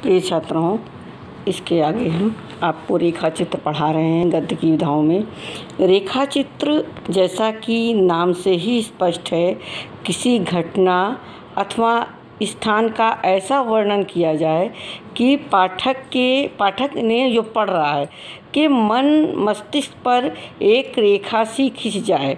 प्रिय छात्रों, इसके आगे हम आपको रेखा चित्र पढ़ा रहे हैं गद्य की विधाओं में। रेखा चित्र, जैसा कि नाम से ही स्पष्ट है, किसी घटना अथवा स्थान का ऐसा वर्णन किया जाए कि पाठक ने जो पढ़ रहा है कि मन मस्तिष्क पर एक रेखा सी खिंच जाए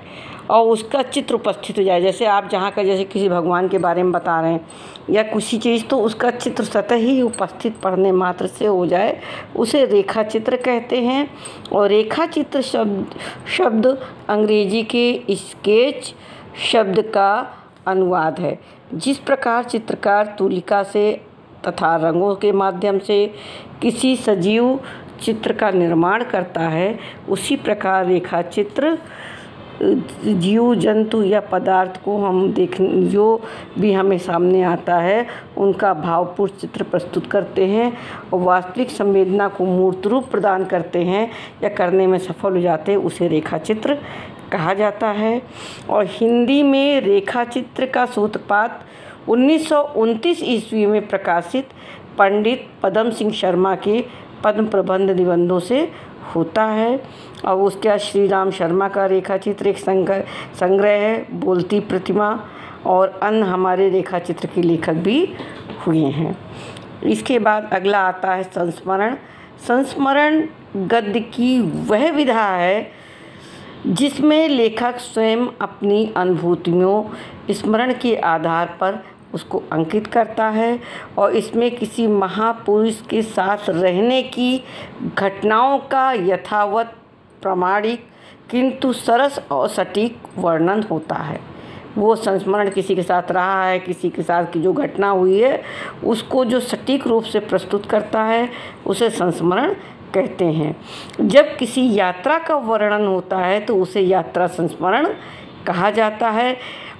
और उसका चित्र उपस्थित हो जाए। जैसे आप जैसे किसी भगवान के बारे में बता रहे हैं या किसी चीज़, तो उसका चित्र स्वतः ही उपस्थित पढ़ने मात्र से हो जाए, उसे रेखा चित्र कहते हैं। और रेखा चित्र शब्द अंग्रेजी के स्केच शब्द का अनुवाद है। जिस प्रकार चित्रकार तुलिका से तथा रंगों के माध्यम से किसी सजीव चित्र का निर्माण करता है, उसी प्रकार रेखा चित्र जीव जंतु या पदार्थ को हम जो भी हमें सामने आता है उनका भावपूर्ण चित्र प्रस्तुत करते हैं और वास्तविक संवेदना को मूर्त रूप प्रदान करते हैं या करने में सफल हो जाते हैं, उसे रेखा चित्र कहा जाता है। और हिंदी में रेखा चित्र का सूत्रपात 1929 ईस्वी में प्रकाशित पंडित पदम सिंह शर्मा के पद्म प्रबंध निबंधों से होता है। और उसके श्री राम शर्मा का रेखा चित्र एक संग्रह है, बोलती प्रतिमा, और अन्य हमारे रेखा चित्र के लेखक भी हुए हैं। इसके बाद अगला आता है संस्मरण। संस्मरण गद्य की वह विधा है जिसमें लेखक स्वयं अपनी अनुभूतियों स्मरण के आधार पर उसको अंकित करता है और इसमें किसी महापुरुष के साथ रहने की घटनाओं का यथावत प्रामाणिक किंतु सरस और सटीक वर्णन होता है। वो संस्मरण किसी के साथ रहा है, किसी के साथ की जो घटना हुई है उसको जो सटीक रूप से प्रस्तुत करता है, उसे संस्मरण कहते हैं। जब किसी यात्रा का वर्णन होता है तो उसे यात्रा संस्मरण कहा जाता है।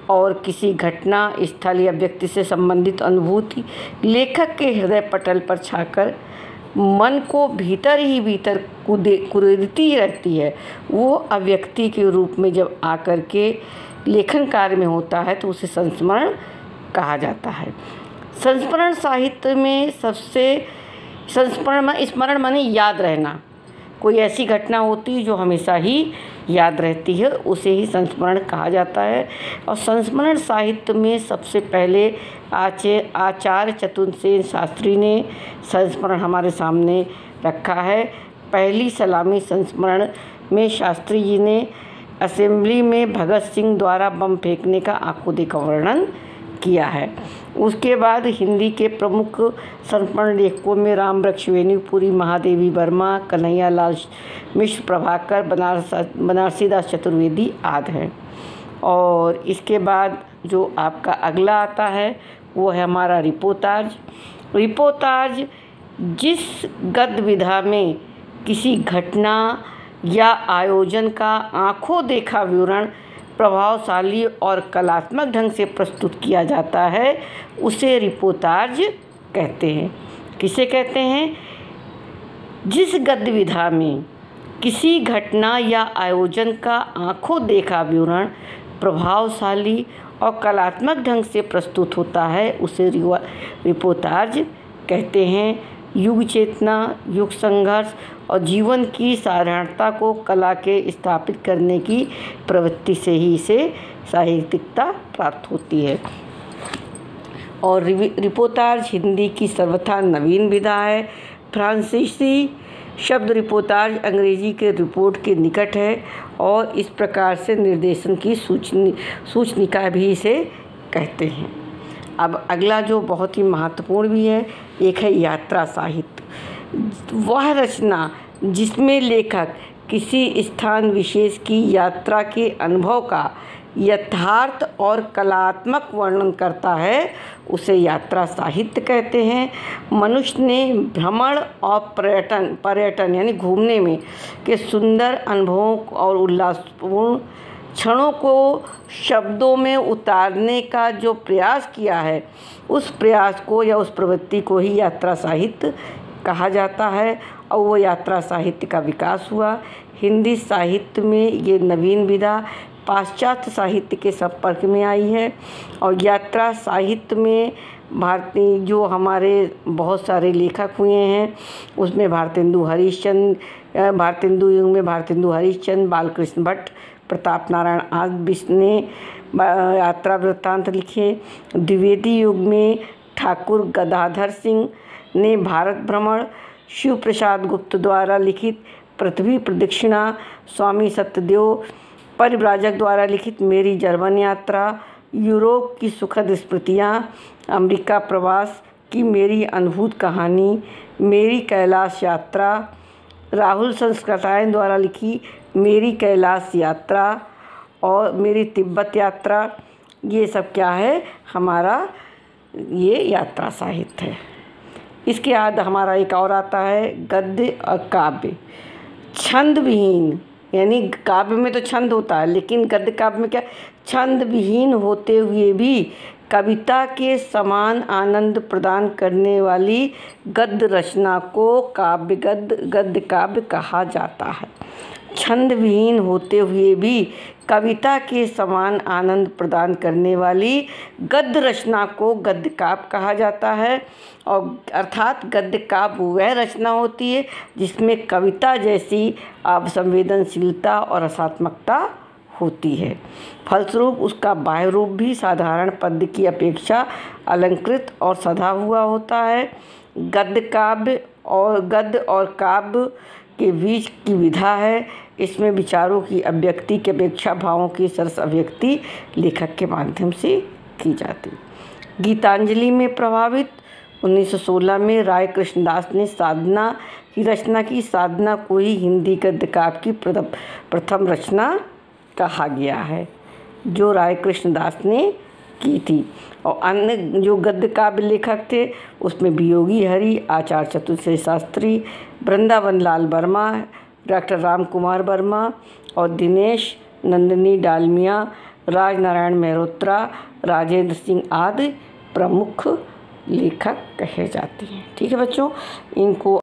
और किसी घटना, स्थल या व्यक्ति से संबंधित अनुभूति लेखक के हृदय पटल पर छाकर मन को भीतर ही भीतर कुरेदती रहती है, वो अव्यक्ति के रूप में जब आकर के लेखन कार्य में होता है तो उसे संस्मरण कहा जाता है। संस्मरण साहित्य में स्मरण माने याद रहना। कोई ऐसी घटना होती है जो हमेशा ही याद रहती है, उसे ही संस्मरण कहा जाता है। और संस्मरण साहित्य में सबसे पहले आचार्य चतुर्सेन शास्त्री ने संस्मरण हमारे सामने रखा है। पहली सलामी संस्मरण में शास्त्री जी ने असेंबली में भगत सिंह द्वारा बम फेंकने का आंखों देखा वर्णन किया है। उसके बाद हिंदी के प्रमुख संस्मरण लेखकों में राम वृक्षवेणीपुरी, महादेवी वर्मा, कन्हैया लाल मिश्र, प्रभाकर, बनारसी दास चतुर्वेदी आदि हैं। और इसके बाद जो आपका अगला आता है वो है हमारा रिपोर्टाज। रिपोर्टाज जिस गद्य विधा में किसी घटना या आयोजन का आंखों देखा विवरण प्रभावशाली और कलात्मक ढंग से प्रस्तुत किया जाता है, उसे रिपोर्टाज कहते हैं। किसे कहते हैं? जिस गद्य विधा में किसी घटना या आयोजन का आंखों देखा विवरण प्रभावशाली और कलात्मक ढंग से प्रस्तुत होता है, उसे रिपोर्टाज कहते हैं। युग चेतना, युग संघर्ष और जीवन की साधारणता को कला के स्थापित करने की प्रवृत्ति से ही इसे साहित्यिकता प्राप्त होती है। और रिपोर्टाज हिंदी की सर्वथा नवीन विधा है। फ्रांसीसी शब्द रिपोर्टाज अंग्रेजी के रिपोर्ट के निकट है और इस प्रकार से निर्देशन की सूचनिका भी इसे कहते हैं। अब अगला जो बहुत ही महत्वपूर्ण भी है, एक है यात्रा साहित्य। वह रचना जिसमें लेखक किसी स्थान विशेष की यात्रा के अनुभव का यथार्थ और कलात्मक वर्णन करता है, उसे यात्रा साहित्य कहते हैं। मनुष्य ने भ्रमण और पर्यटन यानी घूमने में के सुंदर अनुभवों और उल्लासपूर्ण क्षणों को शब्दों में उतारने का जो प्रयास किया है, उस प्रयास को या उस प्रवृत्ति को ही यात्रा साहित्य कहा जाता है। और वो यात्रा साहित्य का विकास हुआ। हिंदी साहित्य में ये नवीन विधा पाश्चात्य साहित्य के संपर्क में आई है। और यात्रा साहित्य में भारतीय जो हमारे बहुत सारे लेखक हुए हैं उसमें भारतेंदु युग में भारतेंदु हरिश्चंद्र, बालकृष्ण भट्ट, प्रताप नारायण आदि ने यात्रा वृत्तांत लिखे। द्विवेदी युग में ठाकुर गदाधर सिंह ने भारत भ्रमण, शिव प्रसाद गुप्त द्वारा लिखित पृथ्वी प्रदक्षिणा, स्वामी सत्यदेव परिव्राजक द्वारा लिखित मेरी जर्मन यात्रा, यूरोप की सुखद स्मृतियाँ, अमेरिका प्रवास की मेरी अनुभूत कहानी, मेरी कैलाश यात्रा, राहुल संस्कृतायन द्वारा लिखी मेरी कैलाश यात्रा और मेरी तिब्बत यात्रा, ये सब क्या है, हमारा ये यात्रा साहित्य है। इसके बाद हमारा एक और आता है गद्य और काव्य। छंद विहीन, यानी काव्य में तो छंद होता है लेकिन गद्य काव्य में क्या, छंद विहीन होते हुए भी कविता के समान आनंद प्रदान करने वाली गद्य रचना को गद्य काव्य कहा जाता है। छंद विहीन होते हुए भी कविता के समान आनंद प्रदान करने वाली गद्य रचना को गद्य काव्य कहा जाता है। और अर्थात गद्य काव्य वह रचना होती है जिसमें कविता जैसी संवेदनशीलता और रसात्मकता होती है। फलस्वरूप उसका बाह्य रूप भी साधारण पद्य की अपेक्षा अलंकृत और सधा हुआ होता है। गद्य और काव्य के बीच की विधा है। इसमें विचारों की अभिव्यक्ति की अपेक्षा भावों की सरस अभिव्यक्ति लेखक के माध्यम से की जाती। गीतांजलि में प्रभावित 1916 में राय कृष्णदास ने साधना की रचना की। साधना को ही हिंदी गद्य काव्य की प्रथम रचना कहा गया है जो राय कृष्णदास ने की थी। और अन्य जो गद्य काव्य लेखक थे उसमें वियोगी हरि, आचार्य चतुश्रेय शास्त्री, वृंदावन लाल वर्मा, डॉक्टर राम कुमार वर्मा और दिनेश नंदिनी डालमिया, राजनारायण मेहरोत्रा, राजेंद्र सिंह आदि प्रमुख लेखक कहे जाते हैं। ठीक है बच्चों, इनको